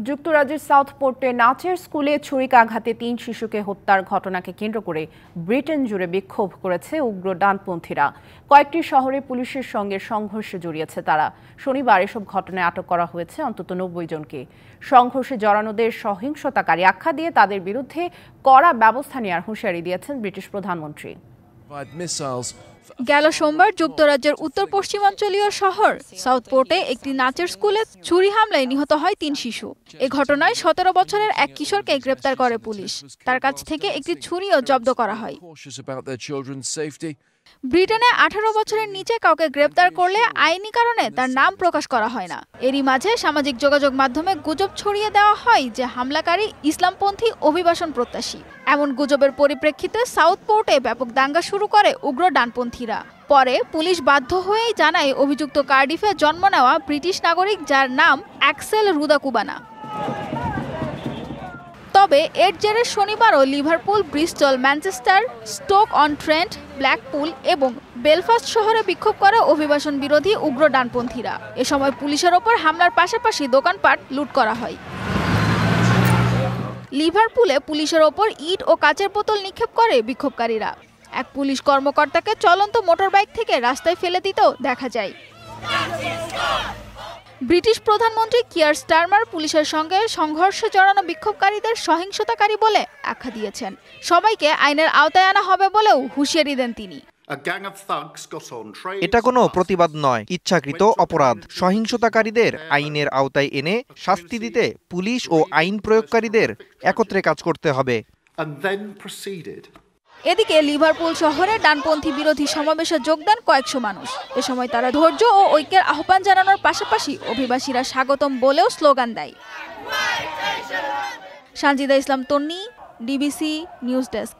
যুক্তরাজ্যের সাউথপোর্টে নাচের স্কুলে ছুরিকাঘাতে ৩ শিশুকে হত্যার ঘটনাকে কেন্দ্র করে ব্রিটেন জুড়ে বিক্ষোভ করেছে উগ্র ডানপন্থীরা। কয়েকটি শহরে পুলিশের সঙ্গে সংঘর্ষে জড়িয়েছে তারা। শনিবার এসব ঘটনায় আটক করা হয়েছে অন্তত ৯০ জনকে। সংঘর্ষে জড়ানোদের সহিংসতাকারী আখ্যা দিয়ে তাদের বিরুদ্ধে কড়া ব্যবস্থা নেওয়ার হুঁশিয়ারি দিয়েছেন ব্রিটিশ প্রধানমন্ত্রী। গেল সোমবার যুক্তরাজ্যের উত্তর পশ্চিমাঞ্চলীয় শহর সাউথপোর্টে একটি নাচের স্কুলে ছুরি হামলায় নিহত হয় ৩ শিশু। এ ঘটনায় ১৭ বছরের এক কিশোরকে গ্রেপ্তার করে পুলিশ। তার কাছ থেকে একটি ছুরিও জব্দ করা হয়। ব্রিটেনে ১৮ বছরের নিচে কাউকে গ্রেপ্তার করলে আইনি কারণে তার নাম প্রকাশ করা হয় না। এরই মাঝে সামাজিক যোগাযোগ মাধ্যমে গুজব ছড়িয়ে দেওয়া হয় যে হামলাকারী ইসলামপন্থী অভিবাসন প্রত্যাশী। এমন গুজবের পরিপ্রেক্ষিতে সাউথপোর্টে ব্যাপক দাঙ্গা শুরু করে উগ্র ডানপন্থীরা। পরে পুলিশ বাধ্য হয়েই জানায় অভিযুক্ত কার্ডিফে জন্ম নেওয়া ব্রিটিশ নাগরিক, যার নাম অ্যাক্সেল রুদাকুবানা। তবে এর জেরে শনিবারও Liverpool, Bristol, Manchester, Stoke on Trent, Blackpool এবং বেলফাস্ট শহরে বিক্ষোভ করে অভিবাসন বিরোধী উগ্র ডানপন্থীরা। এ সময় পুলিশের ওপর হামলার পাশাপাশি দোকানপাট লুট করা হয়। লিভারপুলে পুলিশের ওপর ইট ও কাচের বোতল নিক্ষেপ করে বিক্ষোভকারীরা। এক পুলিশ কর্মকর্তাকে চলন্ত মোটরবাইক থেকে রাস্তায় ফেলে দিতেও দেখা যায়। ব্রিটিশ প্রধানমন্ত্রী কিয়ার স্টারমার পুলিশের সঙ্গে সংঘর্ষে জড়ানো বিক্ষোভকারীদের সহিংসতাকারী বলে আখ্যা দিয়েছেন। সবাইকে আইনের আওতায় আনা হবে বলেও হুঁশিয়ারি দেন তিনি। এটা কোনো প্রতিবাদ নয়, ইচ্ছাকৃত অপরাধ। সহিংসতাকারীদের আইনের আওতায় এনে শাস্তি দিতে পুলিশ ও আইন প্রয়োগকারীদের একত্রে কাজ করতে হবে। এদিকে লিভারপুল শহরে ডানপন্থী বিরোধী সমাবেশে যোগ দেন কয়েকশো মানুষ। এ সময় তারা ধৈর্য ও ঐক্যের আহ্বান জানানোর পাশাপাশি অভিবাসীরা স্বাগতম বলেও স্লোগান দেয়। সানজিদা ইসলাম তন্নি, ডিবিসি নিউজ ডেস্ক।